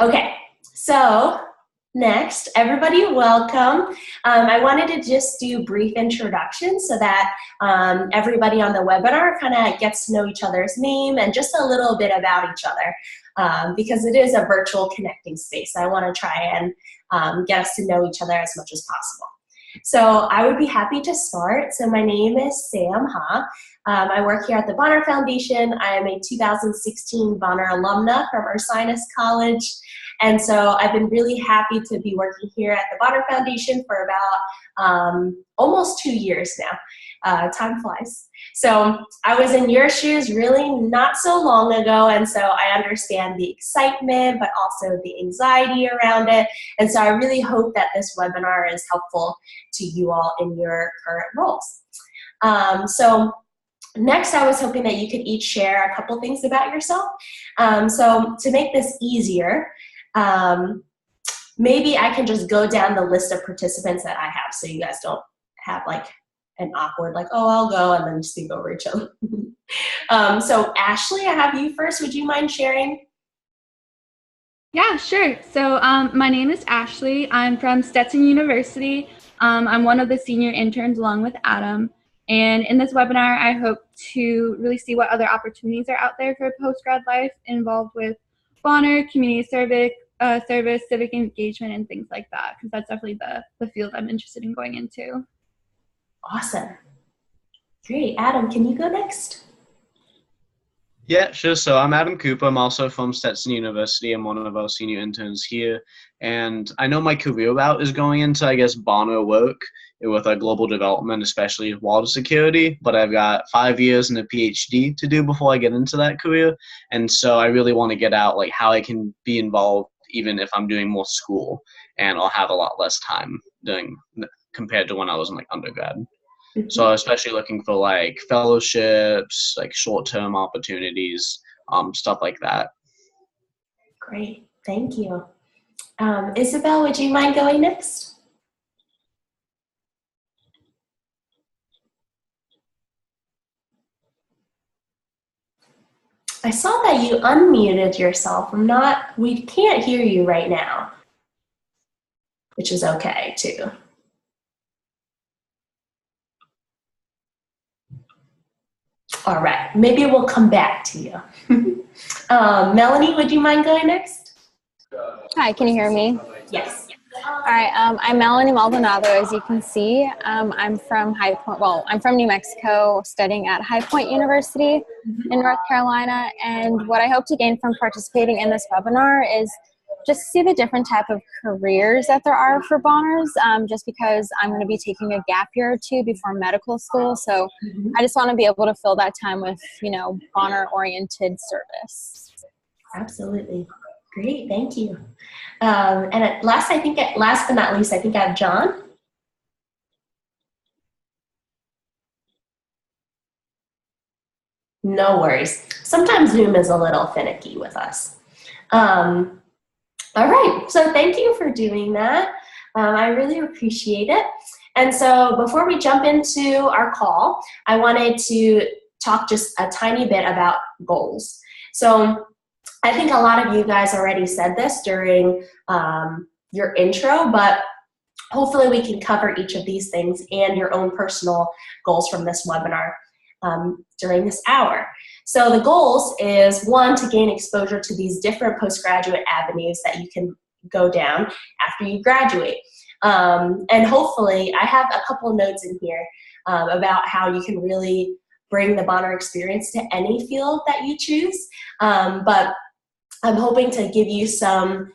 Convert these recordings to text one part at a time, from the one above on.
Okay, so next, everybody welcome. I wanted to just do brief introductions so that everybody on the webinar kind of gets to know each other's name and just a little bit about each other because it is a virtual connecting space. I want to try and get us to know each other as much as possible. So I would be happy to start. So my name is Sam Ha. I work here at the Bonner Foundation. I am a 2016 Bonner alumna from Ursinus College. And so I've been really happy to be working here at the Baton Foundation for about almost 2 years now. Time flies. So I was in your shoes really not so long ago, and so I understand the excitement, but also the anxiety around it. And so I really hope that this webinar is helpful to you all in your current roles. So next, I was hoping that you could each share a couple things about yourself. So to make this easier, maybe I can just go down the list of participants that I have so you guys don't have like an awkward like, oh, I'll go, and then speak over each other. So Ashley, I have you first. Would you mind sharing? Yeah, sure. So my name is Ashley. I'm from Stetson University. I'm one of the senior interns along with Adam. And in this webinar, I hope to really see what other opportunities are out there for post-grad life involved with Bonner, community service, civic engagement, and things like that, because that's definitely the field I'm interested in going into. Awesome. Great. Adam, can you go next? Yeah, sure. So I'm Adam Cooper. I'm also from Stetson University. I'm one of our senior interns here. And I know my career route is going into, I guess, Bonner work with global development, especially water security. But I've got 5 years and a PhD to do before I get into that career. And so I really want to get out like how I can be involved even if I'm doing more school. And I'll have a lot less time doing compared to when I was in like undergrad. So especially looking for like fellowships, like short-term opportunities, stuff like that. Great, thank you. Isabel, would you mind going next? I saw that you unmuted yourself. We can't hear you right now, which is okay too. All right, maybe we'll come back to you. Melanie, would you mind going next? Hi, can you hear me? Yes. All right, I'm Melanie Maldonado, as you can see. I'm from High Point, well, I'm from New Mexico, studying at High Point University in North Carolina. And what I hope to gain from participating in this webinar is just see the different type of careers that there are for Bonners, just because I'm going to be taking a gap year or two before medical school. So I just want to be able to fill that time with, Bonner-oriented service. Absolutely. Great, thank you. And last but not least, I think I have John. No worries. Sometimes Zoom is a little finicky with us. All right, so thank you for doing that. I really appreciate it. And so before we jump into our call, I wanted to talk just a tiny bit about goals. So I think a lot of you guys already said this during your intro, but hopefully we can cover each of these things and your own personal goals from this webinar during this hour. So the goals is, one, to gain exposure to these different postgraduate avenues that you can go down after you graduate. And hopefully, I have a couple of notes in here about how you can really bring the Bonner experience to any field that you choose. But I'm hoping to give you some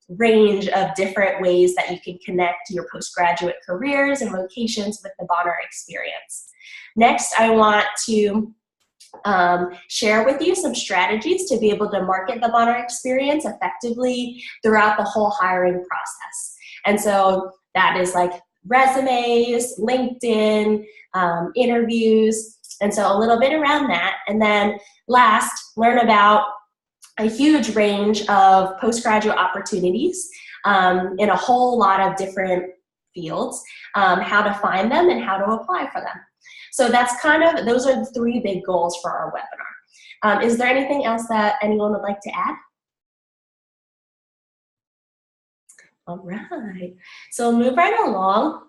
range of different ways that you can connect your postgraduate careers and vocations with the Bonner experience. Next, I want to share with you some strategies to be able to market the Bonner experience effectively throughout the whole hiring process. And so that is like resumes, LinkedIn, interviews, and so a little bit around that. And then last, learn about a huge range of postgraduate opportunities in a whole lot of different fields, how to find them and how to apply for them. So that's those are the 3 big goals for our webinar. Is there anything else that anyone would like to add? All right. So move right along.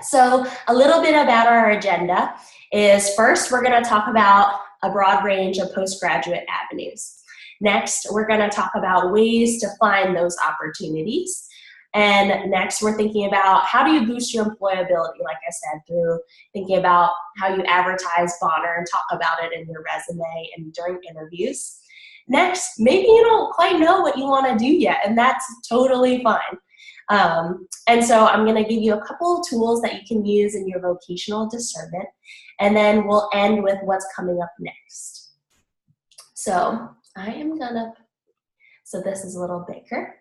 So a little bit about our agenda is first, we're going to talk about a broad range of postgraduate avenues. Next, we're going to talk about ways to find those opportunities. And next, we're thinking about how do you boost your employability, like I said, through thinking about how you advertise Bonner and talk about it in your resume and during interviews. Next, maybe you don't quite know what you want to do yet, and that's totally fine. And so I'm going to give you a couple of tools that you can use in your vocational discernment, and then we'll end with what's coming up next. So so this is a little bigger.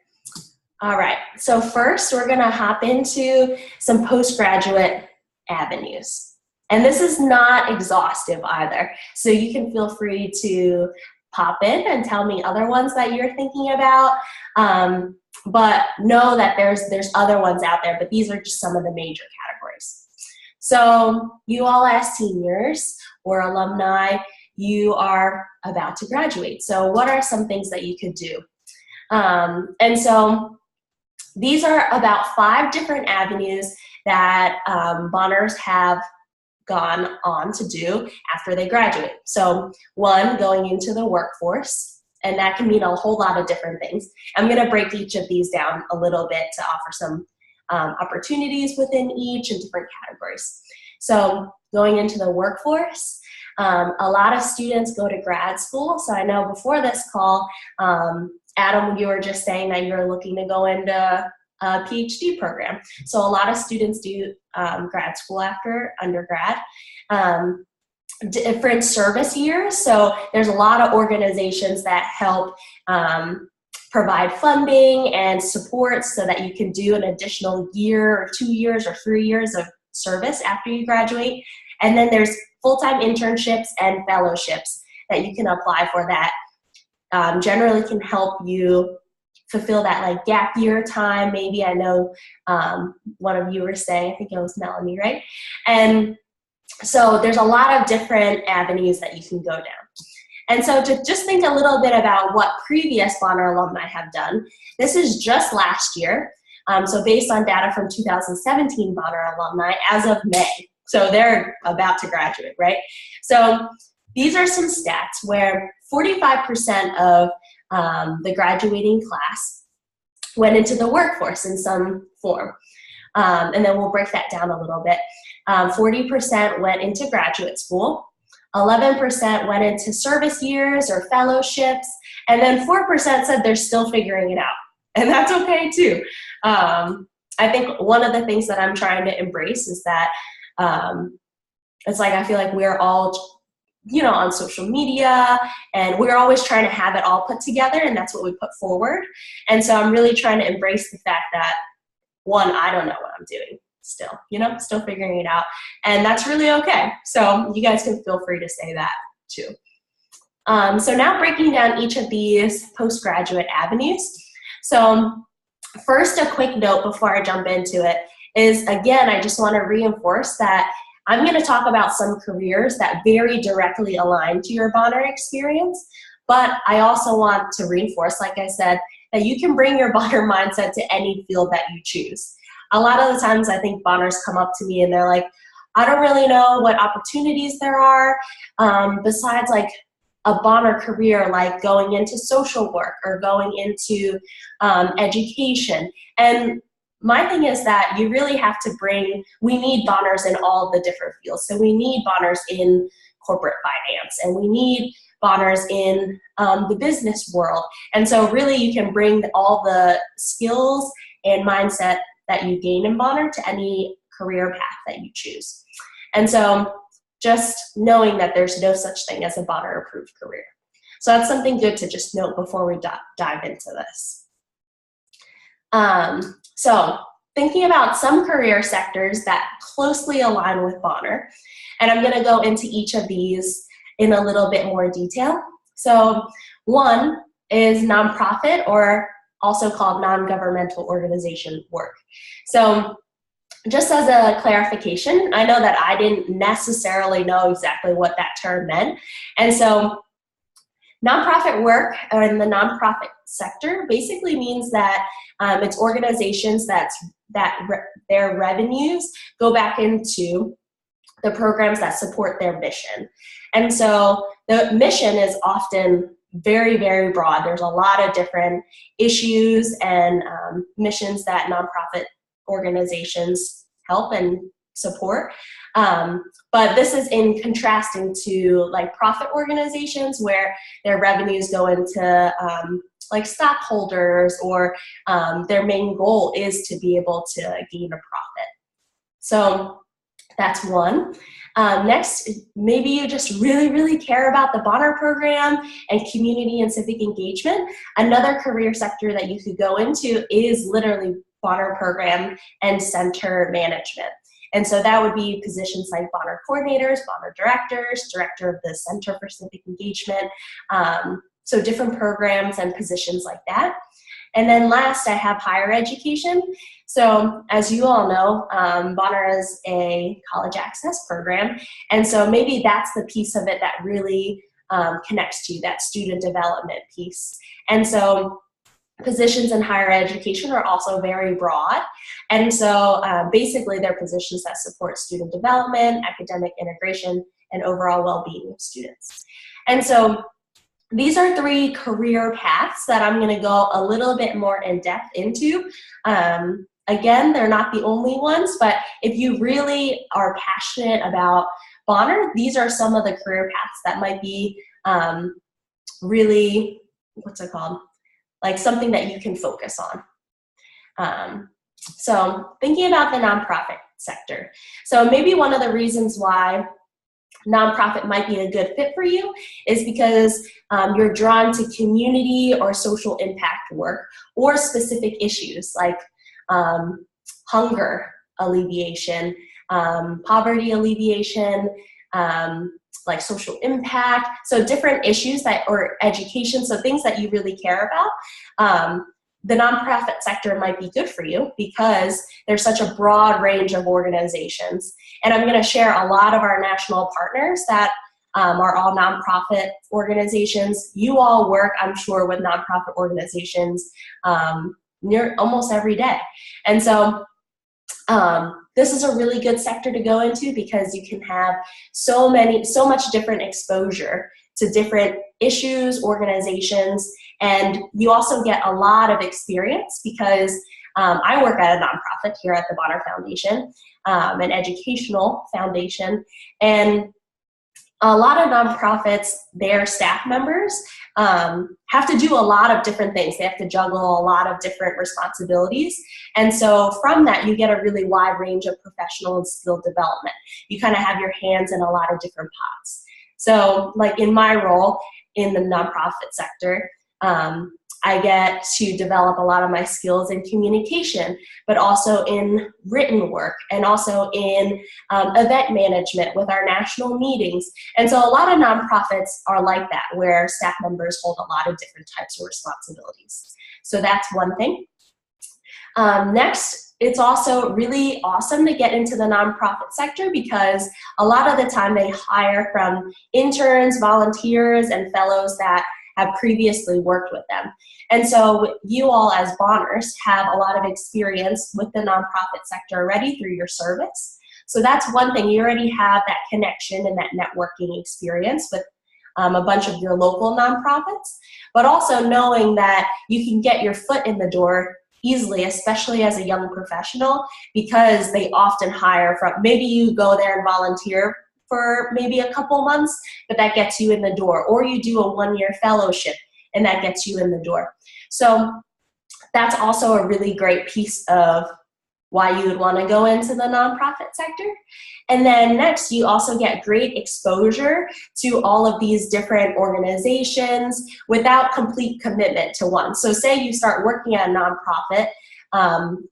All right, so first we're going to hop into some postgraduate avenues. And this is not exhaustive either, so you can feel free to pop in and tell me other ones that you're thinking about. But know that there's other ones out there, but these are just some of the major categories. So you all as seniors or alumni, you are about to graduate. So what are some things that you could do? And so these are about 5 different avenues that Bonners have gone on to do after they graduate. So 1, going into the workforce, and that can mean a whole lot of different things. I'm going to break each of these down a little bit to offer some opportunities within each and different categories. So going into the workforce, a lot of students go to grad school. So I know before this call, Adam, you were just saying that you're looking to go into a PhD program. So a lot of students do grad school after undergrad. Different service years. So there's a lot of organizations that help provide funding and support so that you can do an additional year or 2 years or 3 years of service after you graduate. And then there's full-time internships and fellowships that you can apply for that generally can help you fulfill that like gap year time. Maybe I know one of you were saying, I think it was Melanie, right? And so there's a lot of different avenues that you can go down. And so to just think a little bit about what previous Bonner alumni have done, this is just last year. So based on data from 2017 Bonner alumni as of May. So they're about to graduate, right? So these are some stats where 45% of the graduating class went into the workforce in some form. And then we'll break that down a little bit. 40% went into graduate school, 11% went into service years or fellowships, and then 4% said they're still figuring it out. And that's okay too. I think one of the things that I'm trying to embrace is that it's like I feel like we're all, you know, on social media, and we're always trying to have it all put together, and that's what we put forward. And so I'm really trying to embrace the fact that, one, I don't know what I'm doing still, you know, still figuring it out. And that's really okay. So you guys can feel free to say that too. So now breaking down each of these postgraduate avenues. So first, a quick note before I jump into it is, again, I just want to reinforce that I'm going to talk about some careers that very directly align to your Bonner experience, but I also want to reinforce, like I said, that you can bring your Bonner mindset to any field that you choose. A lot of the times I think Bonners come up to me and they're like, I don't really know what opportunities there are besides like a Bonner career, like going into social work or going into education. And my thing is that you really have to we need Bonners in all the different fields. So we need Bonners in corporate finance, and we need Bonners in the business world. And so really you can bring all the skills and mindset that you gain in Bonner to any career path that you choose. And so just knowing that there's no such thing as a Bonner approved career. So that's something good to just note before we dive into this. So thinking about some career sectors that closely align with Bonner, and I'm going to go into each of these in a little bit more detail. So one is nonprofit, or also called non-governmental organization work. So just as a clarification, I know that I didn't necessarily know exactly what that term meant. And so Nonprofit work or in the nonprofit sector basically means that it's organizations that their revenues go back into the programs that support their mission. And so the mission is often very, very broad. There's a lot of different issues and missions that nonprofit organizations help and support. But this is in contrasting to like profit organizations where their revenues go into like stockholders, or their main goal is to be able to gain a profit. So that's one. Next, maybe you just really, really care about the Bonner program and community and civic engagement. Another career sector that you could go into is literally Bonner program and center management. And so that would be positions like Bonner coordinators, Bonner directors, director of the Center for Civic Engagement. So different programs and positions like that. And then last, I have higher education. So as you all know, Bonner is a college access program. And so maybe that's the piece of it that really connects to you, that student development piece. And so positions in higher education are also very broad. And so basically they're positions that support student development, academic integration, and overall well-being of students. And so these are 3 career paths that I'm going to go a little bit more in depth into. Again, they're not the only ones, but if you really are passionate about Bonner, these are some of the career paths that might be really, what's it called? Like something that you can focus on. So thinking about the nonprofit sector. So maybe one of the reasons why nonprofit might be a good fit for you is because you're drawn to community or social impact work or specific issues like hunger alleviation, poverty alleviation, like social impact, so different issues that, or education, so things that you really care about. The nonprofit sector might be good for you because there's such a broad range of organizations. And I'm going to share a lot of our national partners that are all nonprofit organizations. You all work, I'm sure, with nonprofit organizations near almost every day. And so this is a really good sector to go into because you can have so much different exposure to different issues, organizations, and you also get a lot of experience because I work at a nonprofit here at the Bonner Foundation, an educational foundation, and a lot of nonprofits, their staff members have to do a lot of different things. They have to juggle a lot of different responsibilities. And so from that, you get a really wide range of professional and skill development. You kind of have your hands in a lot of different pots. So like in my role in the nonprofit sector, I get to develop a lot of my skills in communication, but also in written work and also in event management with our national meetings. And so a lot of nonprofits are like that, where staff members hold a lot of different types of responsibilities. So that's one thing. Next, it's also really awesome to get into the nonprofit sector because a lot of the time they hire from interns, volunteers, and fellows that have previously worked with them. And so you all as Bonners have a lot of experience with the nonprofit sector already through your service. So that's one thing. You already have that connection and that networking experience with a bunch of your local nonprofits, but also knowing that you can get your foot in the door easily, especially as a young professional, because they often hire from, maybe you go there and volunteer for maybe a couple months, but that gets you in the door, or you do a one-year fellowship and that gets you in the door. So that's also a really great piece of why you would want to go into the nonprofit sector. And then next, you also get great exposure to all of these different organizations without complete commitment to one. So say you start working at a nonprofit,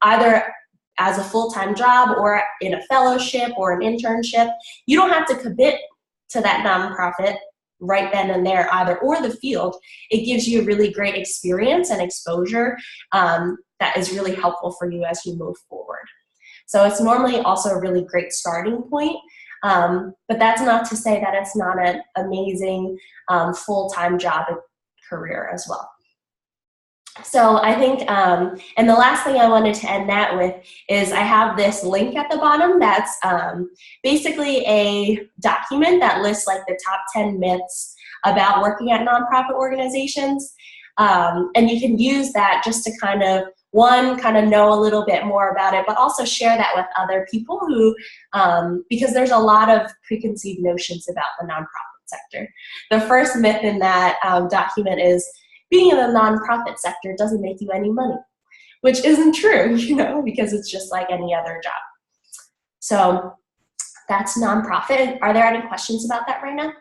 either as a full-time job or in a fellowship or an internship, you don't have to commit to that nonprofit right then and there either, or the field. It gives you a really great experience and exposure that is really helpful for you as you move forward. So it's normally also a really great starting point But that's not to say that it's not an amazing full-time job and career as well. So I think, and the last thing I wanted to end that with is I have this link at the bottom that's basically a document that lists like the top 10 myths about working at nonprofit organizations. And you can use that just to kind of know a little bit more about it, but also share that with other people who, because there's a lot of preconceived notions about the nonprofit sector. The first myth in that document is being in the nonprofit sector doesn't make you any money, which isn't true, because it's just like any other job. So that's nonprofit. Are there any questions about that right now?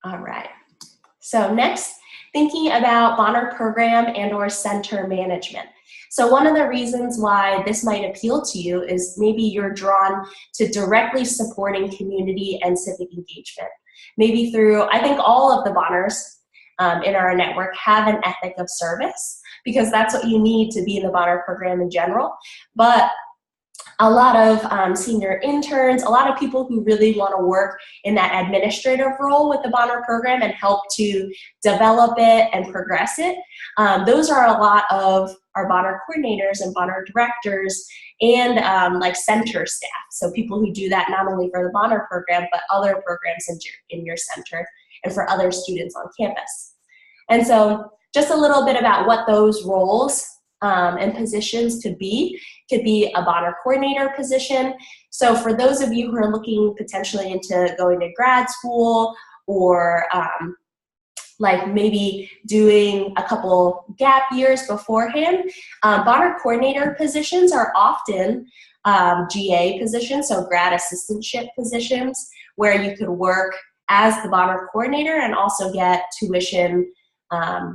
All right. So next, thinking about Bonner program and or center management. So one of the reasons why this might appeal to you is maybe you're drawn to directly supporting community and civic engagement. Maybe through, I think all of the Bonners in our network have an ethic of service, because that's what you need to be in the Bonner program in general. But a lot of senior interns, a lot of people who really want to work in that administrative role with the Bonner program and help to develop it and progress it. Those are a lot of our Bonner coordinators and Bonner directors and like center staff. So people who do that not only for the Bonner program, but other programs in your center and for other students on campus. And so just a little bit about what those roles and positions could be a Bonner coordinator position. So for those of you who are looking potentially into going to grad school or like maybe doing a couple gap years beforehand, Bonner coordinator positions are often GA positions, so grad assistantship positions, where you could work as the Bonner coordinator and also get tuition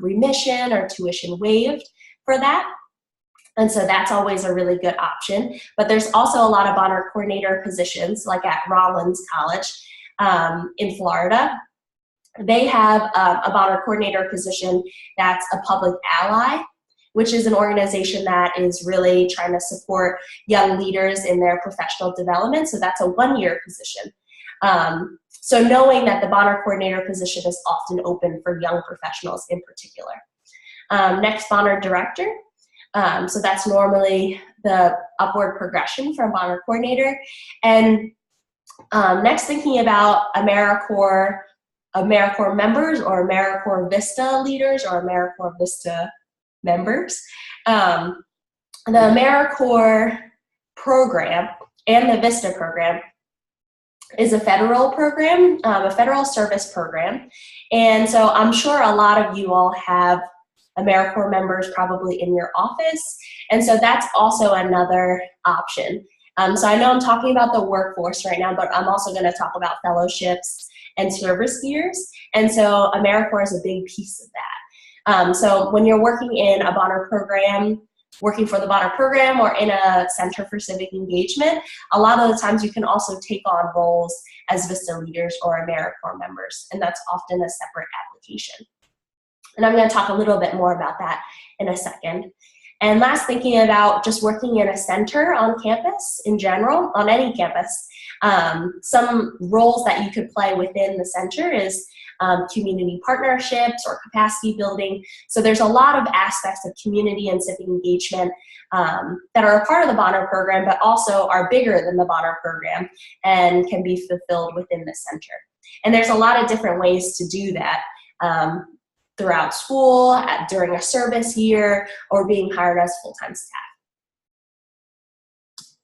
remission or tuition waived for that. And so that's always a really good option. But there's also a lot of Bonner coordinator positions, like at Rollins College in Florida. They have a Bonner coordinator position that's a public ally, which is an organization that is really trying to support young leaders in their professional development. So that's a one-year position. So knowing that the Bonner coordinator position is often open for young professionals in particular. Next, Bonner director. So that's normally the upward progression from Bonner coordinator. And next, thinking about AmeriCorps members or AmeriCorps Vista leaders or AmeriCorps Vista members. The AmeriCorps program and the Vista program is a federal program, a federal service program. And so I'm sure a lot of you all have AmeriCorps members probably in your office. And so that's also another option. So I know I'm talking about the workforce right now, but I'm also going to talk about fellowships and service years. And so AmeriCorps is a big piece of that. So when you're working in a Bonner program, working for the Bonner program or in a Center for Civic Engagement, a lot of the times you can also take on roles as Vista leaders or AmeriCorps members, and that's often a separate application. And I'm going to talk a little bit more about that in a second. And last, thinking about just working in a center on campus in general, on any campus, some roles that you could play within the center is community partnerships or capacity building. So there's a lot of aspects of community and civic engagement that are a part of the Bonner program, but also are bigger than the Bonner program and can be fulfilled within the center. And there's a lot of different ways to do that throughout school, during a service year, or being hired as full-time staff.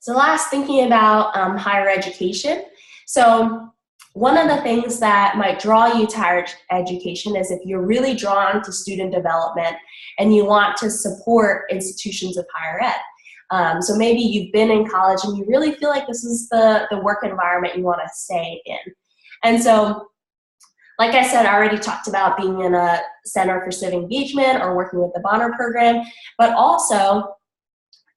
So last, thinking about higher education. So one of the things that might draw you to higher education is if you're really drawn to student development and you want to support institutions of higher ed. So maybe you've been in college and you really feel like this is the work environment you want to stay in. And so, like I said, I already talked about being in a Center for Civic Engagement or working with the Bonner program, but also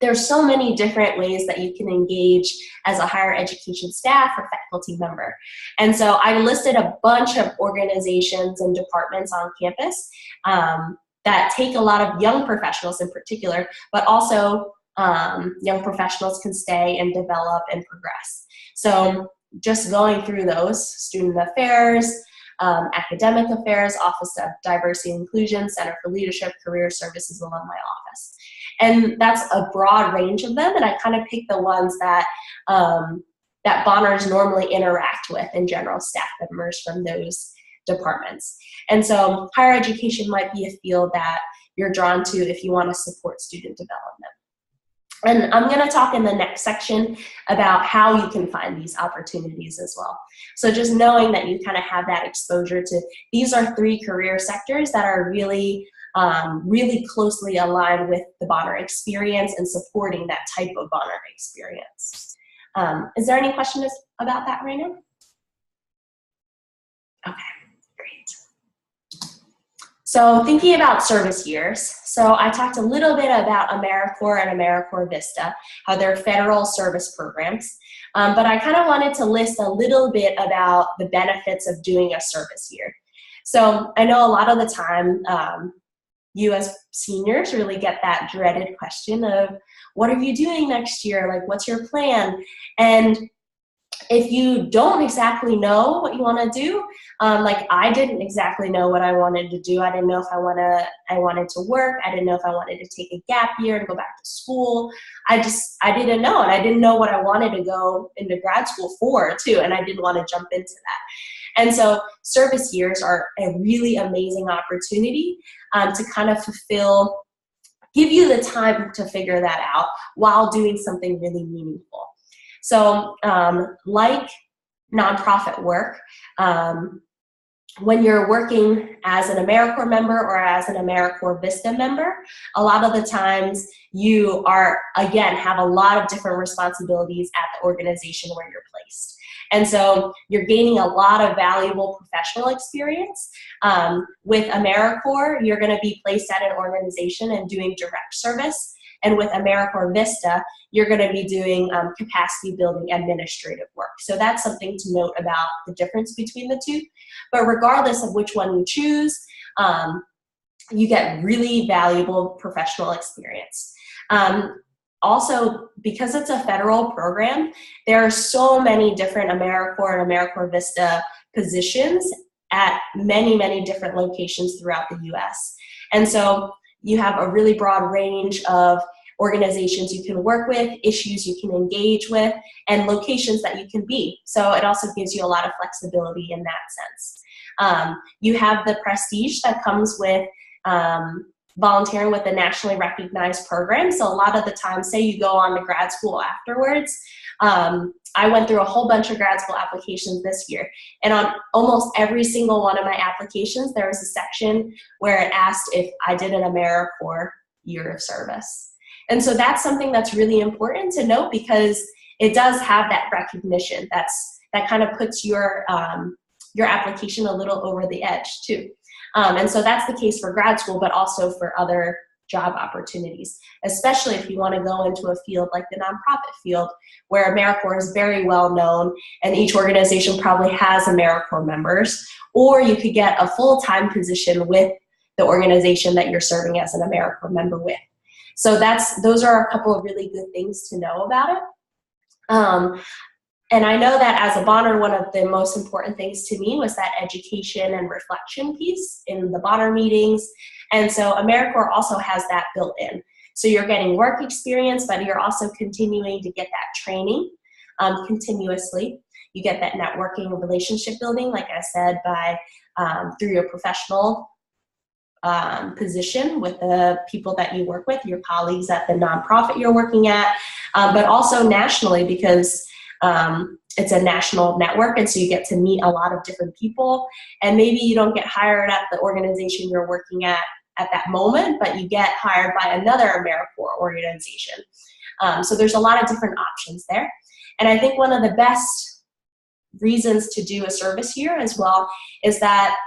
there's so many different ways that you can engage as a higher education staff or faculty member. And so I listed a bunch of organizations and departments on campus that take a lot of young professionals in particular, but also young professionals can stay and develop and progress. So just going through those: student affairs, academic affairs, Office of Diversity and Inclusion, Center for Leadership, Career Services, Alumni Office. And that's a broad range of them, and I kind of picked the ones that that Bonners normally interact with in general, staff members from those departments. And so higher education might be a field that you're drawn to if you want to support student development. And I'm going to talk in the next section about how you can find these opportunities as well. So just knowing that you kind of have that exposure to, these are 3 career sectors that are really, really closely aligned with the Bonner experience and supporting that type of Bonner experience. Is there any questions about that right now? Okay, great. So thinking about service years, so I talked a little bit about AmeriCorps and AmeriCorps Vista, how they're federal service programs, but I kind of wanted to list a little bit about the benefits of doing a service year. So I know a lot of the time, you as seniors really get that dreaded question of, what are you doing next year? Like, what's your plan? And if you don't exactly know what you want to do, like I didn't exactly know what I wanted to do. I didn't know if I wanted to work. I didn't know if I wanted to take a gap year and go back to school. I didn't know, and I didn't know what I wanted to go into grad school for too, and I didn't want to jump into that. And so service years are a really amazing opportunity to kind of give you the time to figure that out while doing something really meaningful. So like nonprofit work, when you're working as an AmeriCorps member or as an AmeriCorps Vista member, a lot of the times you are, again, have a lot of different responsibilities at the organization where you're placed. And so you're gaining a lot of valuable professional experience. With AmeriCorps, you're going to be placed at an organization and doing direct service. And with AmeriCorps Vista, you're going to be doing capacity building administrative work. So that's something to note about the difference between the two. But regardless of which one you choose, you get really valuable professional experience. Also, because it's a federal program, there are so many different AmeriCorps and AmeriCorps Vista positions at many, many different locations throughout the U.S. And so you have a really broad range of organizations you can work with, issues you can engage with, and locations that you can be. So it also gives you a lot of flexibility in that sense. You have the prestige that comes with volunteering with a nationally recognized program. So a lot of the time, say you go on to grad school afterwards, I went through a whole bunch of grad school applications this year, and on almost every single one of my applications, there was a section where it asked if I did an AmeriCorps year of service. And so that's something that's really important to note, because it does have that recognition that kind of puts your application a little over the edge too. And so that's the case for grad school, but also for other job opportunities, especially if you want to go into a field like the nonprofit field, where AmeriCorps is very well known and each organization probably has AmeriCorps members, or you could get a full-time position with the organization that you're serving as an AmeriCorps member with. So those are a couple of really good things to know about it. And I know that as a Bonner, one of the most important things to me was that education and reflection piece in the Bonner meetings. And so AmeriCorps also has that built in. So you're getting work experience, but you're also continuing to get that training continuously. You get that networking and relationship building, like I said, by through your professional position with the people that you work with, your colleagues at the nonprofit you're working at, but also nationally, because it's a national network, and so you get to meet a lot of different people. And maybe you don't get hired at the organization you're working at that moment, but you get hired by another AmeriCorps organization. So there's a lot of different options there. And I think one of the best reasons to do a service year as well is that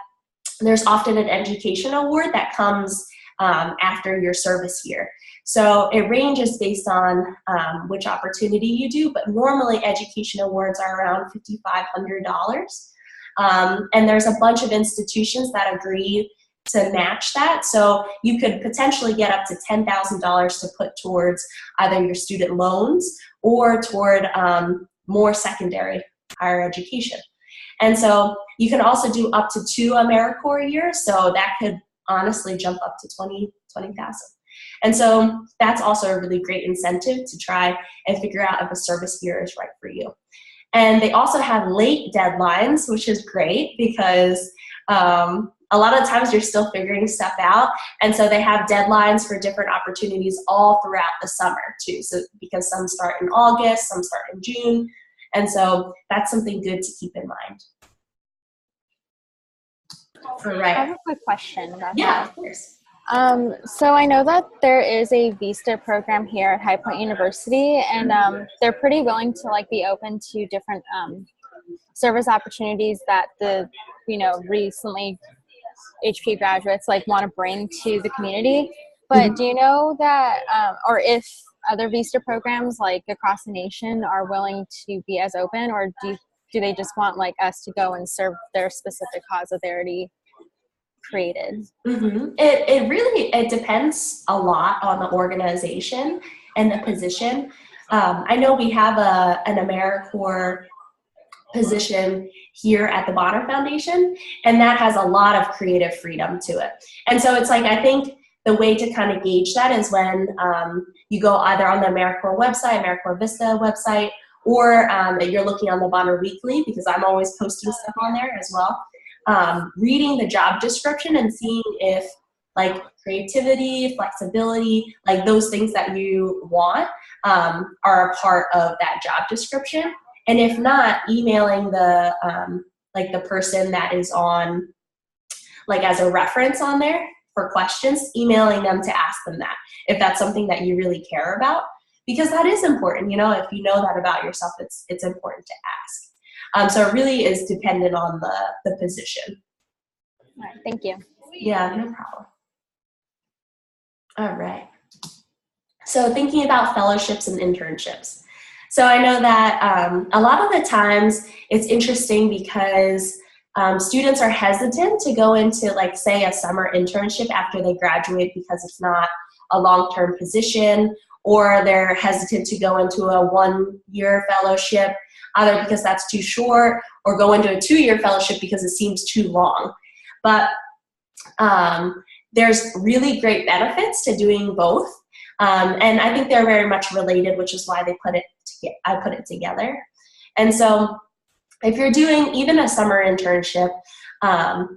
there's often an education award that comes after your service year. So it ranges based on which opportunity you do, but normally education awards are around $5,500. And there's a bunch of institutions that agree to match that. So you could potentially get up to $10,000 to put towards either your student loans or toward more secondary higher education. And so you can also do up to 2 AmeriCorps years, so that could honestly jump up to 20,000. And so that's also a really great incentive to try and figure out if a service year is right for you. And they also have late deadlines, which is great because a lot of times you're still figuring stuff out. And so they have deadlines for different opportunities all throughout the summer too. So because some start in August, some start in June. And so that's something good to keep in mind. All right. I have a quick question about Yeah, that. of course. So I know that there is a Vista program here at High Point University, and they're pretty willing to like be open to different service opportunities that the recently HP graduates like want to bring to the community. But do you know that, or if other Vista programs like across the nation are willing to be as open, or do they just want like us to go and serve their specific cause that they already created? It depends a lot on the organization and the position. I know we have an AmeriCorps position here at the Baton Foundation, and that has a lot of creative freedom to it. And so it's like, I think the way to kind of gauge that is when you go either on the AmeriCorps website, AmeriCorps Vista website, or you're looking on the Baton Weekly, because I'm always posting stuff on there as well. Reading the job description and seeing if like creativity, flexibility, like those things that you want are a part of that job description. And if not, emailing the like the person that is on like as a reference on there for questions, emailing them to ask them that, if that's something that you really care about, because that is important. You know, if you know that about yourself, it's important to ask. So it really is dependent on the position. All right, thank you. Yeah, no problem. All right. So thinking about fellowships and internships. So I know that a lot of the times it's interesting because students are hesitant to go into, like, say, a summer internship after they graduate because it's not a long-term position, or they're hesitant to go into a 1-year fellowship, either because that's too short, or go into a 2-year fellowship because it seems too long. But there's really great benefits to doing both. And I think they're very much related, which is why I put it together. And so if you're doing even a summer internship,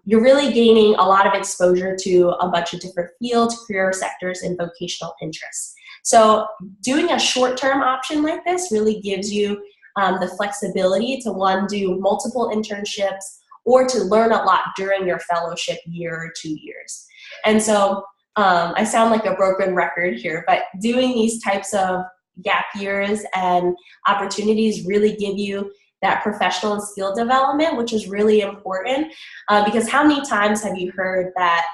you're really gaining a lot of exposure to a bunch of different fields, career sectors, and vocational interests. So doing a short-term option like this really gives you the flexibility to, one, do multiple internships, or to learn a lot during your fellowship year or 2 years. And so I sound like a broken record here, but doing these types of gap years and opportunities really give you that professional and skill development, which is really important, because how many times have you heard that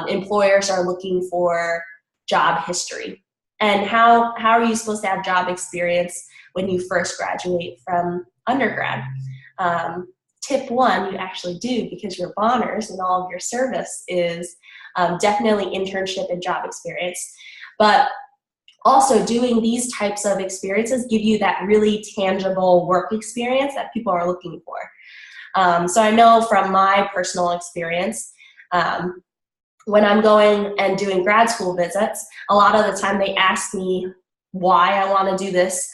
employers are looking for job history? And how are you supposed to have job experience when you first graduate from undergrad? Tip 1, you actually do, because your boners and all of your service is definitely internship and job experience. But also doing these types of experiences give you that really tangible work experience that people are looking for. So I know from my personal experience, when I'm going and doing grad school visits, a lot of the time they ask me why I want to do this,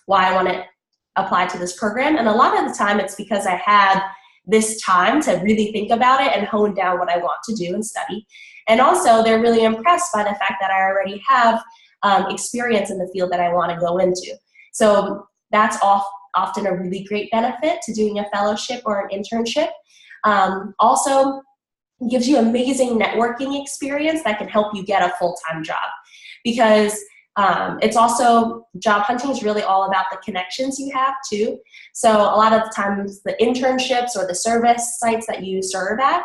why I want to apply to this program. And a lot of the time it's because I had this time to really think about it and hone down what I want to do and study. And also they're really impressed by the fact that I already have experience in the field that I want to go into. So that's often a really great benefit to doing a fellowship or an internship. Also gives you amazing networking experience that can help you get a full-time job, because it's also, job hunting is really all about the connections you have too. So a lot of the times the internships or the service sites that you serve at,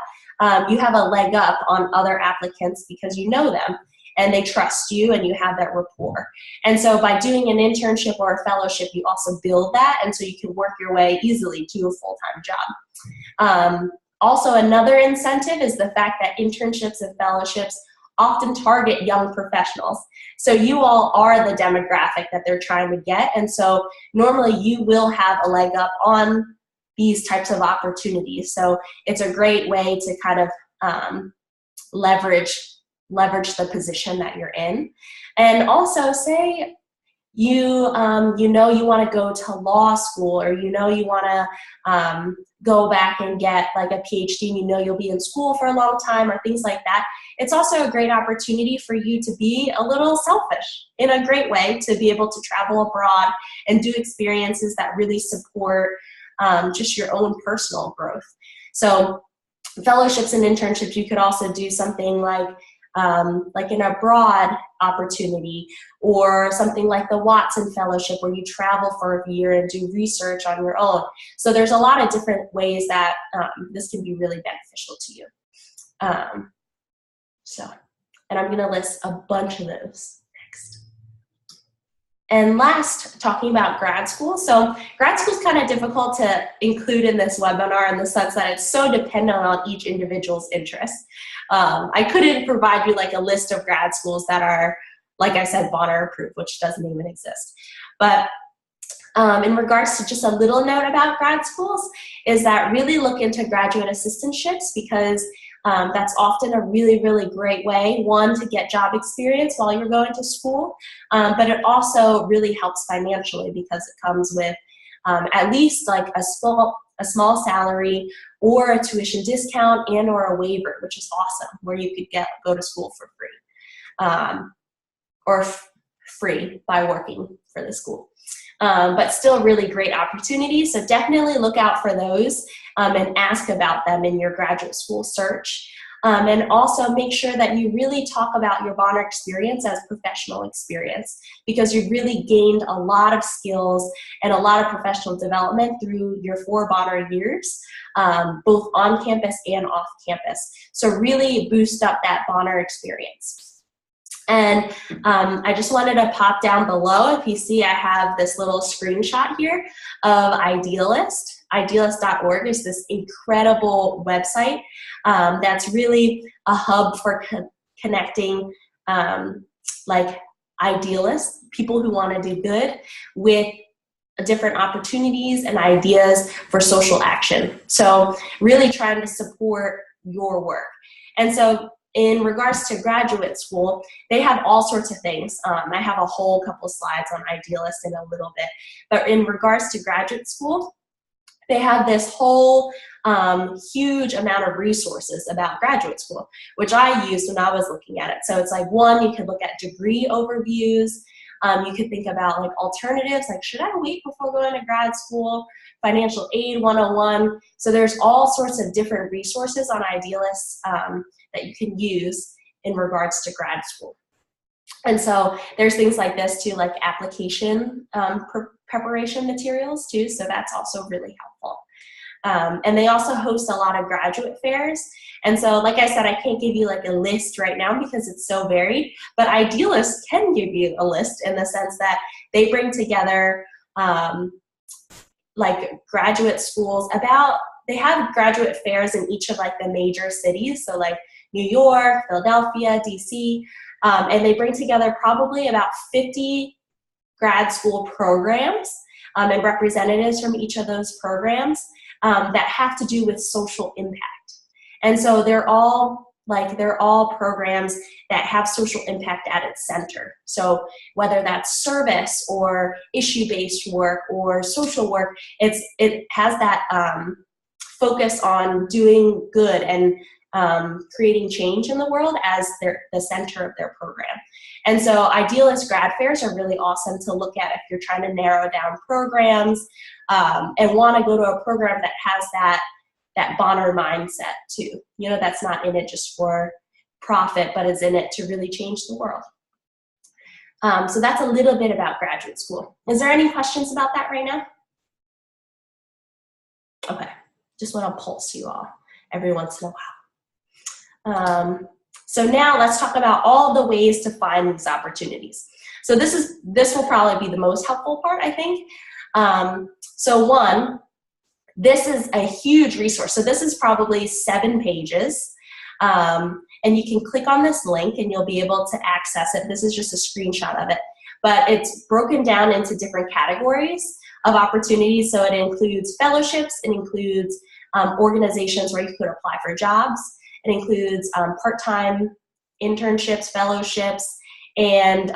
you have a leg up on other applicants because you know them and they trust you and you have that rapport. And so by doing an internship or a fellowship, you also build that, and so you can work your way easily to a full-time job. Also, another incentive is the fact that internships and fellowships often target young professionals. So you all are the demographic that they're trying to get, and so normally you will have a leg up on these types of opportunities. So it's a great way to kind of leverage the position that you're in. And also, say you know you want to go to law school, or you know you want to go back and get like a PhD, and you know you'll be in school for a long time, or things like that. It's also a great opportunity for you to be a little selfish in a great way, to be able to travel abroad and do experiences that really support just your own personal growth. So fellowships and internships, you could also do something like an abroad opportunity, or something like the Watson Fellowship, where you travel for a year and do research on your own. So there's a lot of different ways that this can be really beneficial to you. And I'm going to list a bunch of those next. And last, talking about grad school. So grad school is kind of difficult to include in this webinar, in the sense that it's so dependent on each individual's interests. I couldn't provide you like a list of grad schools that are, like I said, Baton approved, which doesn't even exist. But in regards to just a little note about grad schools, is that really look into graduate assistantships, because that's often a really, really great way, one, to get job experience while you're going to school, but it also really helps financially, because it comes with at least like a small salary, or a tuition discount, and or a waiver, which is awesome, where you could go to school for free, or free by working for the school. But still really great opportunities. So definitely look out for those and ask about them in your graduate school search. And also make sure that you really talk about your Baton experience as professional experience, because you've really gained a lot of skills and a lot of professional development through your 4 Baton years, both on campus and off campus. So really boost up that Baton experience. And I just wanted to pop down below, if you see I have this little screenshot here of Idealist. Idealist.org is this incredible website that's really a hub for connecting like idealists, people who want to do good, with different opportunities and ideas for social action. So really trying to support your work. And so in regards to graduate school, they have all sorts of things. I have a whole couple slides on Idealist in a little bit. But in regards to graduate school, they have this whole huge amount of resources about graduate school, which I used when I was looking at it. So it's like, one, you could look at degree overviews. You could think about like alternatives, like should I wait before going to grad school? Financial aid 101. So there's all sorts of different resources on Idealist that you can use in regards to grad school. And so there's things like this too, like application preparation materials too, so that's also really helpful. And they also host a lot of graduate fairs. And so, like I said, I can't give you like a list right now because it's so varied, but Idealist can give you a list in the sense that they bring together like graduate schools they have graduate fairs in each of like the major cities. So like New York, Philadelphia, DC, and they bring together probably about 50 grad school programs and representatives from each of those programs that have to do with social impact. And so they're all programs that have social impact at its center. So whether that's service or issue-based work or social work, it has that focus on doing good and creating change in the world as the center of their program. And so Idealist grad fairs are really awesome to look at if you're trying to narrow down programs and want to go to a program that has that Baton mindset too. You know, that's not in it just for profit, but is in it to really change the world. So that's a little bit about graduate school. Is there any questions about that right now? Okay, just want to pulse you all every once in a while. So now let's talk about all the ways to find these opportunities. So this will probably be the most helpful part, I think. So one, this is a huge resource. So this is probably 7 pages. And you can click on this link and you'll be able to access it. This is just a screenshot of it. But it's broken down into different categories of opportunities. So it includes fellowships, it includes organizations where you could apply for jobs, it includes part-time internships, fellowships, and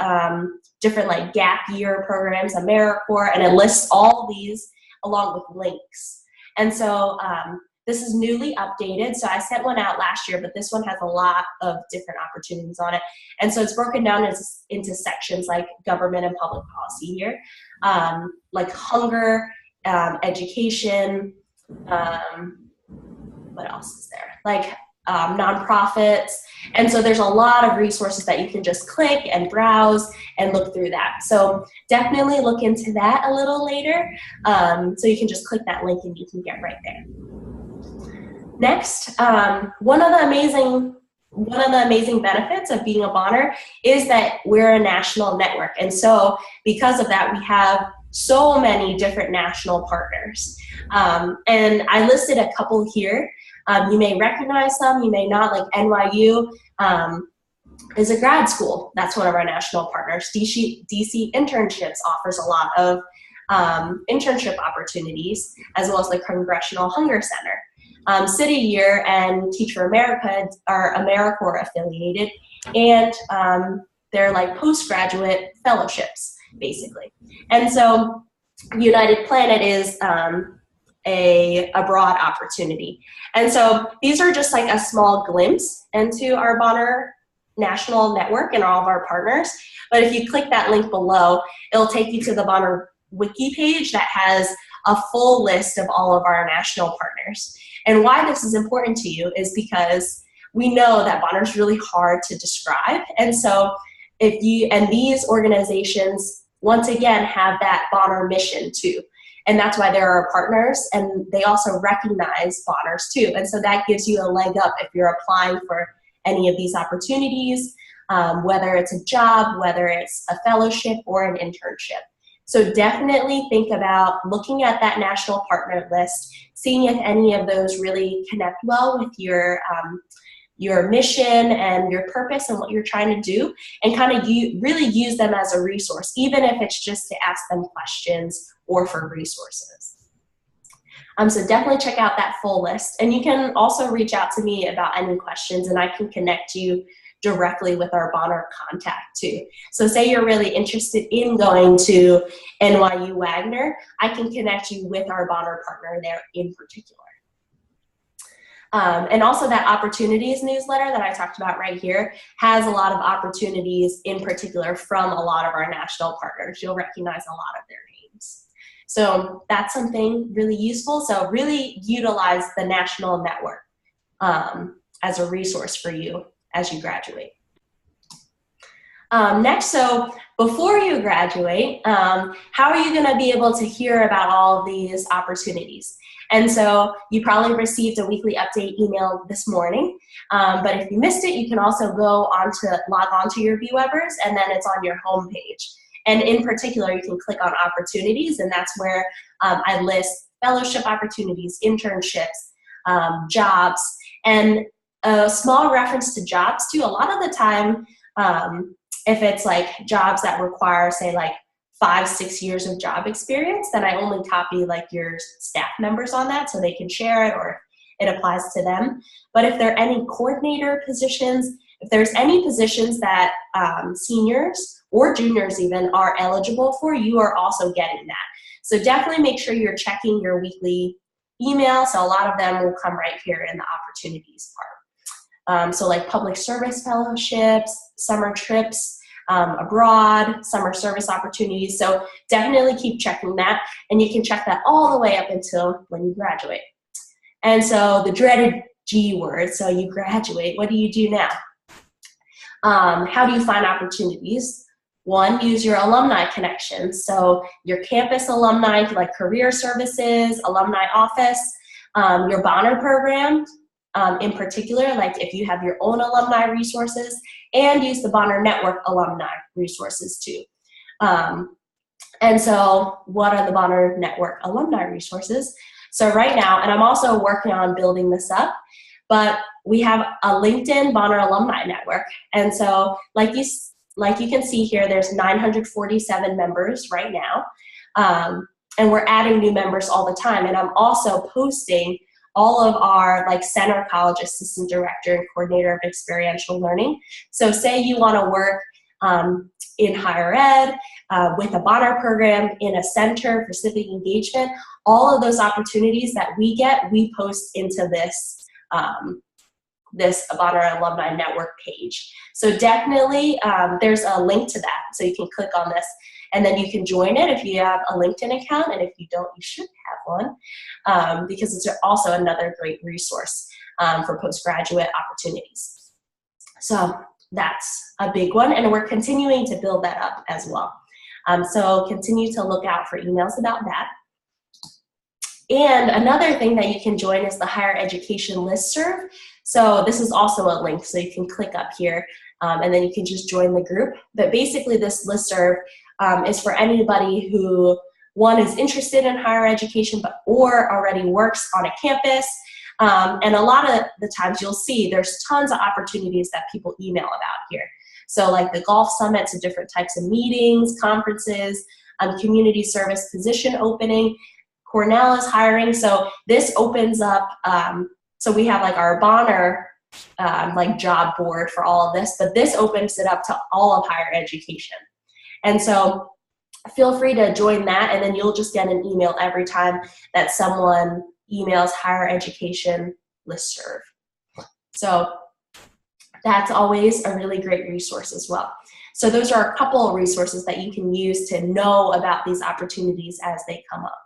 different like gap year programs, AmeriCorps, and it lists all these along with links. And so this is newly updated. So I sent one out last year, but this one has a lot of different opportunities on it. And so it's broken down into sections like government and public policy here, like hunger, education, what else is there? Like nonprofits. And so there's a lot of resources that you can just click and browse and look through that. So definitely look into that a little later. So you can just click that link and you can get right there. Next, one of the amazing benefits of being a Bonner is that we're a national network. And so because of that, we have so many different national partners. And I listed a couple here. You may recognize some, you may not, like NYU is a grad school. That's one of our national partners. DC Internships offers a lot of internship opportunities, as well as the Congressional Hunger Center. City Year and Teach for America are AmeriCorps affiliated, and they're like postgraduate fellowships, basically. And so United Planet is a broad opportunity. And so these are just like a small glimpse into our Bonner national network and all of our partners. But if you click that link below, it'll take you to the Bonner wiki page that has a full list of all of our national partners. And why this is important to you is because we know that Bonner is really hard to describe. And so these organizations, once again, have that Bonner mission too. And that's why they're our partners, and they also recognize Bonners too. And so that gives you a leg up if you're applying for any of these opportunities, whether it's a job, whether it's a fellowship or an internship. So definitely think about looking at that national partner list, seeing if any of those really connect well with your mission and your purpose and what you're trying to do, and kind of really use them as a resource, even if it's just to ask them questions or for resources. So definitely check out that full list. And you can also reach out to me about any questions, and I can connect you directly with our Bonner contact too. So say you're really interested in going to NYU Wagner, I can connect you with our Bonner partner there in particular. And also that opportunities newsletter that I talked about right here has a lot of opportunities in particular from a lot of our national partners. You'll recognize a lot of their names. So that's something really useful. So really utilize the national network as a resource for you as you graduate. Next, so before you graduate, how are you going to be able to hear about all of these opportunities? And so you probably received a weekly update email this morning, but if you missed it, you can also log on to your VWebers, and then it's on your homepage. And in particular, you can click on opportunities, and that's where I list fellowship opportunities, internships, jobs, and a small reference to jobs too. A lot of the time, if it's like jobs that require, say, like 5-6 years of job experience, then I only copy like your staff members on that so they can share it or it applies to them. But if there are any coordinator positions, if there's any positions that seniors or juniors even are eligible for, you are also getting that. So definitely make sure you're checking your weekly email. So a lot of them will come right here in the opportunities part. So like public service fellowships, summer trips abroad, summer service opportunities. So definitely keep checking that, and you can check that all the way up until when you graduate. And so the dreaded G word, so you graduate, what do you do now? How do you find opportunities? One, use your alumni connections. So your campus alumni, like career services, alumni office, your Bonner program, in particular, like if you have your own alumni resources, and use the Bonner Network alumni resources too. And so what are the Bonner Network alumni resources? So right now, and I'm also working on building this up, but we have a LinkedIn Bonner Alumni Network. And so like you can see here, there's 947 members right now. And we're adding new members all the time. And I'm also posting all of our like center college assistant director and coordinator of experiential learning. So say you want to work in higher ed, with a Bonner program, in a center for civic engagement, all of those opportunities that we get, we post into this Bonner Alumni Network page. So definitely there's a link to that. So you can click on this and then you can join it if you have a LinkedIn account, and if you don't, you should have one, because it's also another great resource for postgraduate opportunities. So that's a big one, and we're continuing to build that up as well. So continue to look out for emails about that. And another thing that you can join is the higher education listserv. So this is also a link, so you can click up here and then you can just join the group. But basically this listserv is for anybody who, one, is interested in higher education or already works on a campus. And a lot of the times you'll see there's tons of opportunities that people email about here. So like the golf summits and different types of meetings, conferences, community service position opening. Cornell is hiring, so this opens up, so we have like our Bonner like job board for all of this, but this opens it up to all of higher education. And so feel free to join that, and then you'll just get an email every time that someone emails higher education listserv. So that's always a really great resource as well. So those are a couple of resources that you can use to know about these opportunities as they come up.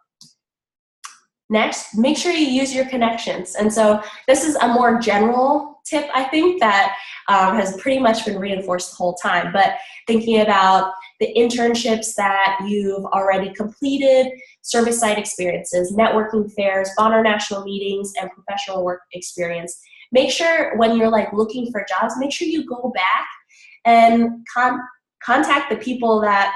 Next, make sure you use your connections. And so this is a more general tip, I think, that has pretty much been reinforced the whole time. But thinking about the internships that you've already completed, service site experiences, networking fairs, Bonner national meetings, and professional work experience. Make sure when you're like looking for jobs, make sure you go back and contact the people that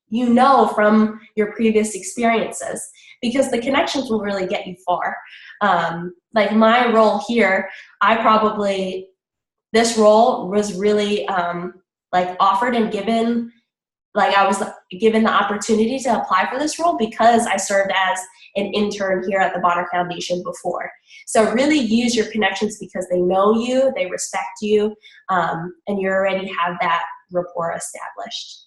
you know from your previous experiences, because the connections will really get you far. Like my role here, this role was really like offered and given, like I was given the opportunity to apply for this role because I served as an intern here at the Bonner Foundation before. So really use your connections because they know you, they respect you, and you already have that rapport established.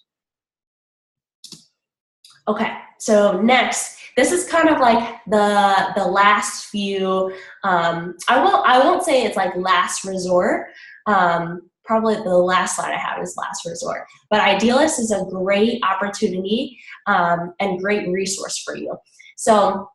Okay, so next, this is kind of like the last few, I won't say it's like last resort, probably the last slide I have is last resort, but Idealist is a great opportunity and great resource for you. So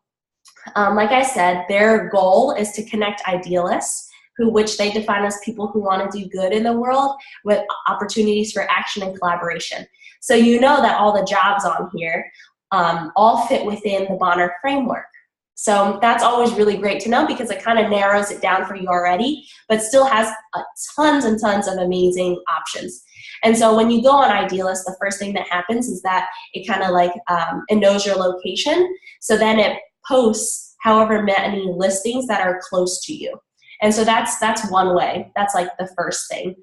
like I said, their goal is to connect idealists, which they define as people who want to do good in the world, with opportunities for action and collaboration. So you know that all the jobs on here all fit within the Bonner framework. So that's always really great to know because it kind of narrows it down for you already, but still has tons and tons of amazing options. And so when you go on Idealist, the first thing that happens is that it kind of like, it knows your location. So then it posts however many listings that are close to you. And so that's one way. That's like the first thing,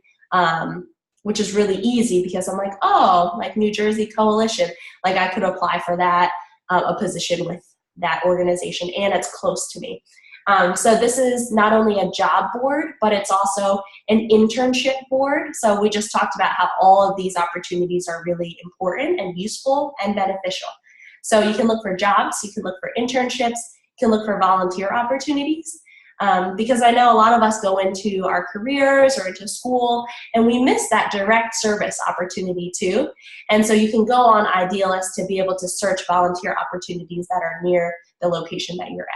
which is really easy because I'm like, oh, like New Jersey Coalition, like I could apply for that, a position with that organization, and it's close to me. So this is not only a job board, but it's also an internship board. So we just talked about how all of these opportunities are really important and useful and beneficial. So you can look for jobs, you can look for internships, you can look for volunteer opportunities. Because I know a lot of us go into our careers or into school and we miss that direct service opportunity too. And so you can go on Idealist to be able to search volunteer opportunities that are near the location that you're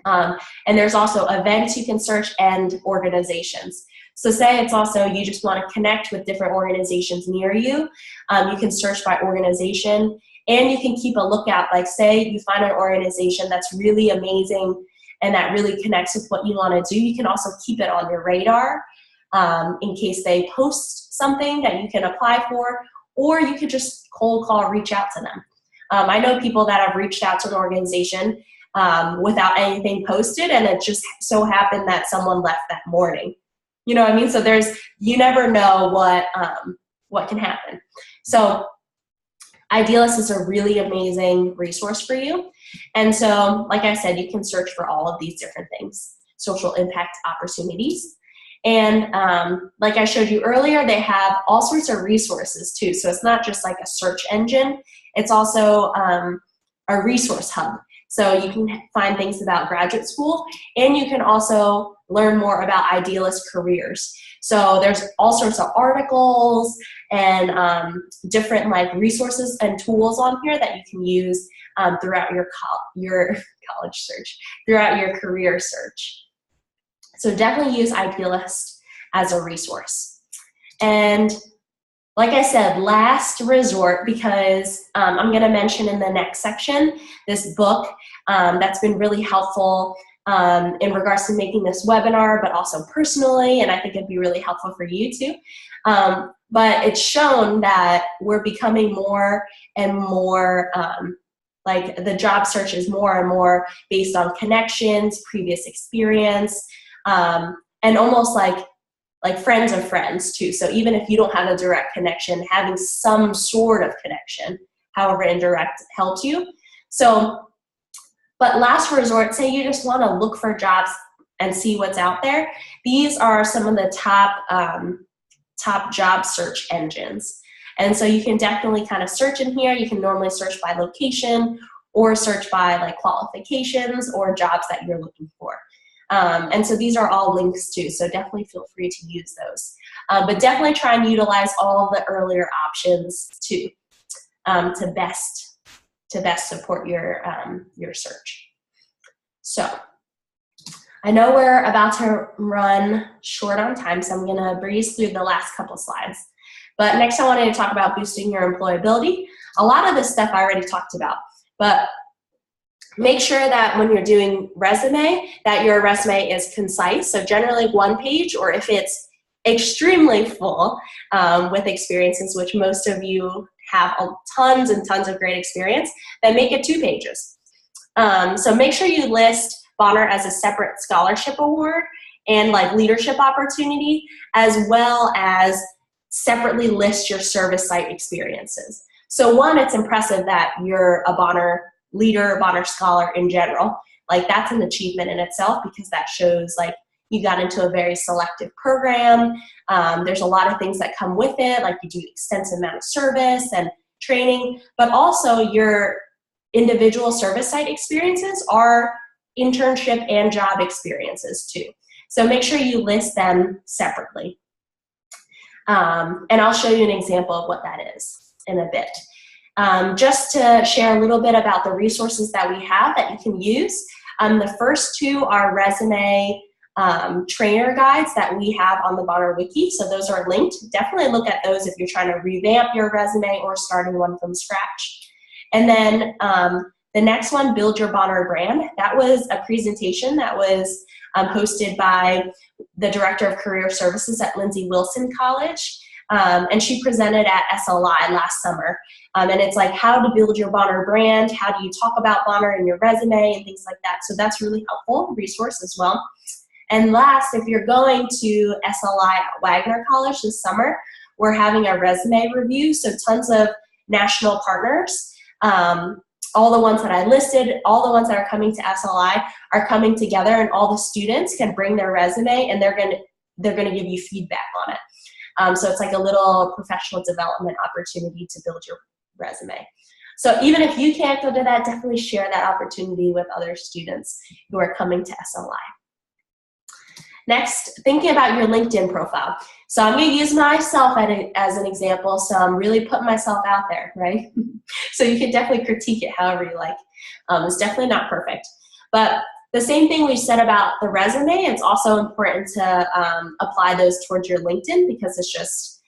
at. And there's also events you can search and organizations. So say it's also you just want to connect with different organizations near you. You can search by organization and you can keep a lookout. Like say you find an organization that's really amazing and that really connects with what you want to do, you can also keep it on your radar in case they post something that you can apply for, or you could just cold call, reach out to them. I know people that have reached out to an organization without anything posted, and it just so happened that someone left that morning. You know what I mean? So you never know what can happen. So Idealist is a really amazing resource for you. And so, like I said, you can search for all of these different things, social impact opportunities. And like I showed you earlier, they have all sorts of resources too. So it's not just like a search engine, it's also a resource hub. So you can find things about graduate school, and you can also learn more about Idealist Careers. So there's all sorts of articles and different like resources and tools on here that you can use throughout your college search, throughout your career search. So definitely use Idealist as a resource. And like I said, last resort, because I'm going to mention in the next section this book that's been really helpful in regards to making this webinar, but also personally, and I think it'd be really helpful for you too. But it's shown that we're becoming more and more, like the job search is more and more based on connections, previous experience, and almost like friends of friends too. So even if you don't have a direct connection, having some sort of connection, however indirect, helps you. So, but last resort, say you just want to look for jobs and see what's out there. These are some of the top job search engines. And so you can definitely kind of search in here. You can normally search by location or search by like qualifications or jobs that you're looking for. And so these are all links too, so definitely feel free to use those. But definitely try and utilize all the earlier options too, to best support your search. So I know we're about to run short on time, so I'm gonna breeze through the last couple slides. But next I wanted to talk about boosting your employability. A lot of this stuff I already talked about, but make sure that when you're doing resume, that your resume is concise. So generally 1 page, or if it's extremely full with experiences, which most of you have tons and tons of great experience, then make it 2 pages. So make sure you list Bonner as a separate scholarship award and like leadership opportunity, as well as separately list your service site experiences. So one, it's impressive that you're a Bonner leader, Bonner scholar in general. Like that's an achievement in itself, because that shows like you got into a very selective program. There's a lot of things that come with it, like you do extensive amount of service and training, but also your individual service site experiences are internship and job experiences too. So make sure you list them separately. And I'll show you an example of what that is in a bit. Just to share a little bit about the resources that we have that you can use. The first 2 are resume trainer guides that we have on the Bonner Wiki. So those are linked. Definitely look at those if you're trying to revamp your resume or starting one from scratch. And then the next one, Build Your Bonner Brand. That was a presentation that was hosted by the Director of Career Services at Lindsey Wilson College. And she presented at SLI last summer. And it's like how to build your Bonner brand, how do you talk about Bonner in your resume and things like that. So that's really helpful resource as well. And last, if you're going to SLI at Wagner College this summer, we're having a resume review. So tons of national partners, all the ones that I listed, all the ones that are coming to SLI are coming together, and all the students can bring their resume and they're gonna give you feedback on it. So it's like a little professional development opportunity to build your resume. So even if you can't go to that, definitely share that opportunity with other students who are coming to SLI. Next, thinking about your LinkedIn profile. So I'm going to use myself as an example, so I'm really putting myself out there, right? So you can definitely critique it however you like. It's definitely not perfect. But the same thing we said about the resume, it's also important to apply those towards your LinkedIn, because it's just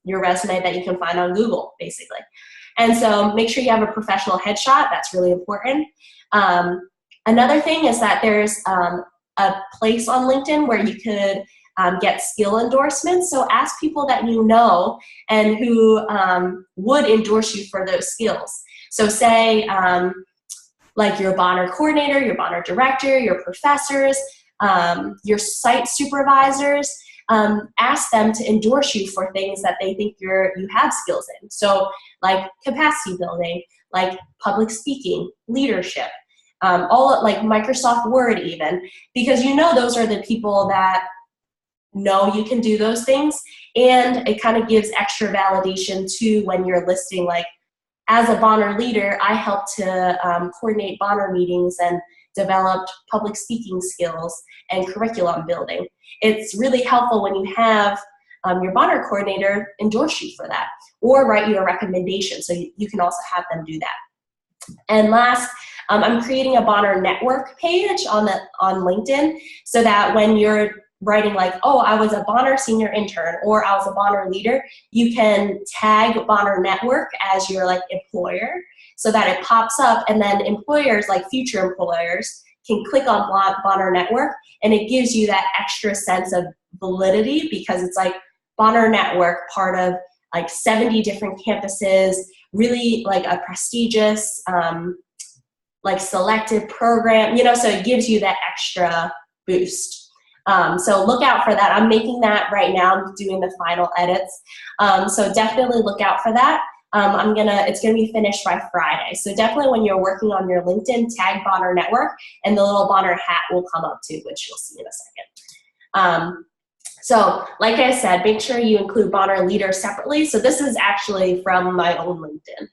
your resume that you can find on Google, basically. And so make sure you have a professional headshot. That's really important. Another thing is that there's a place on LinkedIn where you could get skill endorsements. So ask people that you know and who would endorse you for those skills. So say like your Bonner coordinator, your Bonner director, your professors, your site supervisors. Ask them to endorse you for things that they think you have skills in. So like capacity building, like public speaking, leadership, all like Microsoft Word even, because those are the people that know you can do those things, and it kind of gives extra validation too when you're listing, like, as a Bonner leader, I helped to coordinate Bonner meetings and developed public speaking skills and curriculum building. It's really helpful when you have your Bonner coordinator endorse you for that or write you a recommendation, so you can also have them do that. And last, I'm creating a Bonner network page on LinkedIn, so that when you're writing like, oh, I was a Bonner senior intern or I was a Bonner leader, you can tag Bonner network as your like employer, so that it pops up, and then employers, like future employers, can click on Bonner network, and it gives you that extra sense of validity, because it's like Bonner network, part of like 70 different campuses, really like a prestigious like selected program, so it gives you that extra boost. So look out for that. I'm making that right now. I'm doing the final edits. So definitely look out for that. It's gonna be finished by Friday. So definitely when you're working on your LinkedIn, tag Bonner Network, and the little Bonner hat will come up too, which you'll see in a second. So like I said, make sure you include Bonner Leader separately. So this is actually from my own LinkedIn.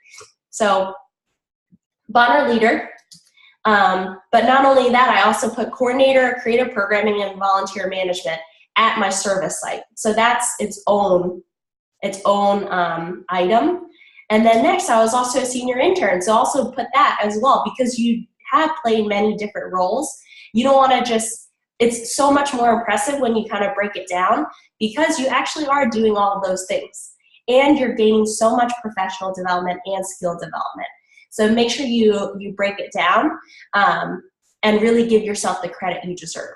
So Bonner Leader. But not only that, I also put coordinator, creative programming, and volunteer management at my service site. So that's its own item. And then next, I was also a senior intern, so also put that as well, because you have played many different roles. You don't want to it's so much more impressive when you kind of break it down, because you actually are doing all of those things, and you're gaining so much professional development and skill development. So make sure you break it down and really give yourself the credit you deserve.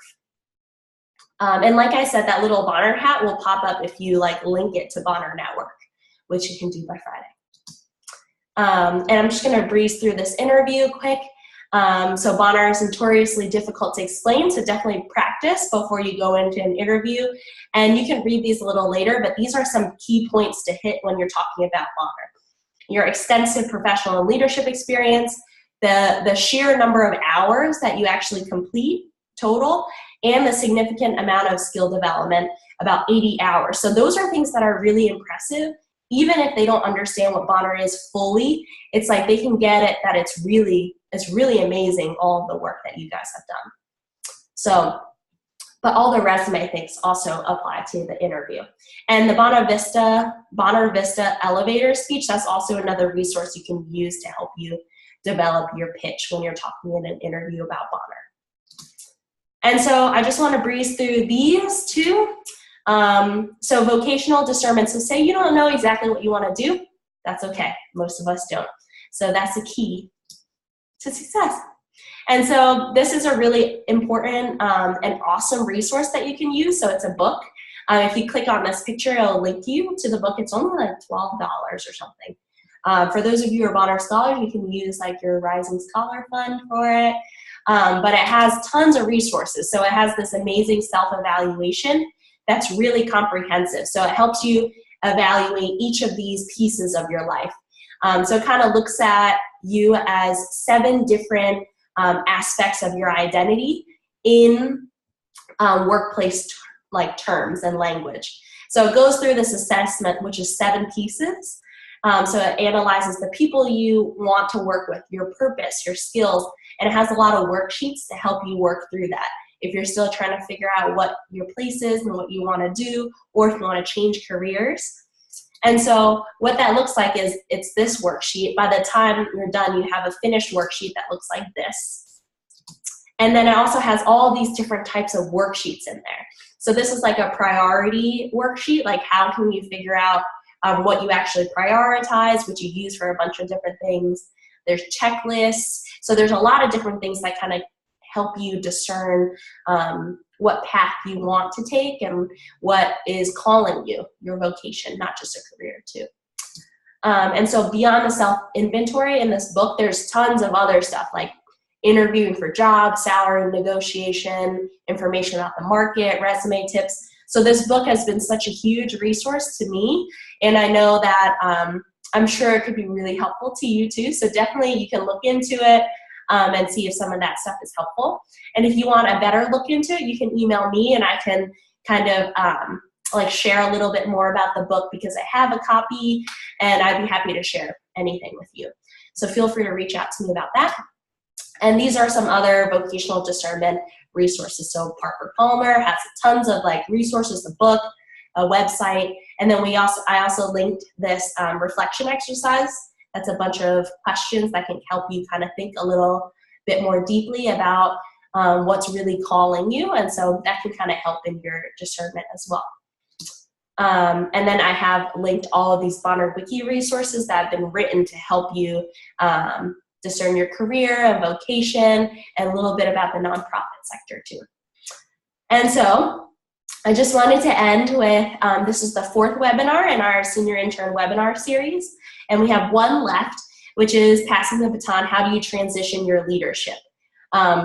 And like I said, that little Bonner hat will pop up if you like link it to Bonner Network, which you can do by Friday. And I'm just gonna breeze through this interview quick. So Bonner is notoriously difficult to explain, so definitely practice before you go into an interview. And you can read these a little later, but these are some key points to hit when you're talking about Bonner. Your extensive professional and leadership experience, the sheer number of hours that you actually complete total, and the significant amount of skill development, about 80 hours. So those are things that are really impressive. Even if they don't understand what Bonner is fully, it's like they can get it that it's really amazing, all of the work that you guys have done. So, but all the resume things also apply to the interview. And the Bonner Vista elevator speech, that's also another resource you can use to help you develop your pitch when you're talking in an interview about Bonner. And so I just want to breeze through these two. So vocational discernment. So say you don't know exactly what you want to do, that's okay. Most of us don't. So that's the key to success. And so this is a really important and awesome resource that you can use. So it's a book. If you click on this picture, it'll link you to the book. It's only like $12 or something. For those of you who are Bonner Scholars, you can use like your Rising Scholar Fund for it. But it has tons of resources. So it has this amazing self-evaluation that's really comprehensive. So it helps you evaluate each of these pieces of your life. So it kind of looks at you as 7 different aspects of your identity in workplace terms and language. So it goes through this assessment, which is 7 pieces. So it analyzes the people you want to work with, your purpose, your skills, and it has a lot of worksheets to help you work through that. If you're still trying to figure out what your place is and what you want to do, or if you want to change careers. And so what that looks like is it's this worksheet. By the time you're done, you have a finished worksheet that looks like this. And then it also has all these different types of worksheets in there. So this is like a priority worksheet, like how can you figure out what you actually prioritize, which you use for a bunch of different things. There's checklists. So there's a lot of different things that kind of help you discern what path you want to take and what is calling you, your vocation, not just a career too. And so beyond the self-inventory in this book, there's tons of other stuff like interviewing for jobs, salary negotiation, information about the market, resume tips. So this book has been such a huge resource to me, and I know that I'm sure it could be really helpful to you too. So definitely you can look into it and see if some of that stuff is helpful. And if you want a better look into it, you can email me and I can kind of like share a little bit more about the book, because I have a copy and I'd be happy to share anything with you. So feel free to reach out to me about that. And these are some other vocational discernment resources. So Parker Palmer has tons of like resources, a book, a website, and then I also linked this reflection exercise. That's a bunch of questions that can help you kind of think a little bit more deeply about what's really calling you, and so that can kind of help in your discernment as well. And then I have linked all of these Bonner Wiki resources that have been written to help you discern your career and vocation, and a little bit about the nonprofit sector too. And so I just wanted to end with, this is the 4th webinar in our senior intern webinar series, and we have one left, which is passing the baton. How do you transition your leadership?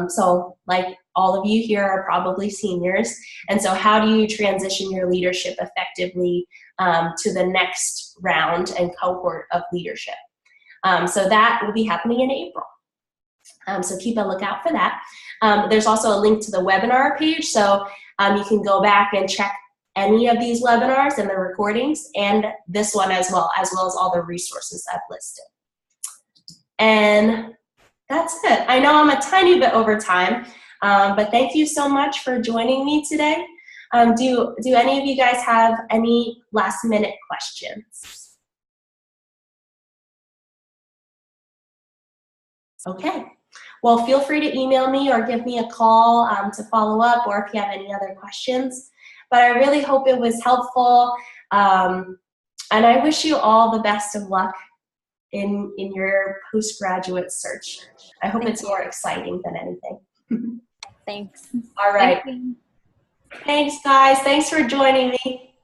So like all of you here are probably seniors, and so how do you transition your leadership effectively to the next round and cohort of leadership? So that will be happening in April. So keep a lookout for that. There's also a link to the webinar page, so you can go back and check any of these webinars and the recordings, and this one as well as all the resources I've listed. And that's it. I know I'm a tiny bit over time, but thank you so much for joining me today. Do any of you guys have any last minute questions? Okay. Well, feel free to email me or give me a call to follow up, or if you have any other questions. But I really hope it was helpful, and I wish you all the best of luck in your postgraduate search. I hope it's more exciting than anything. Thanks. All right. Thanks, guys. Thanks for joining me.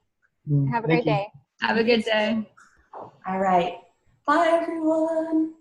Have a great day. Have a good day. All right. Bye, everyone.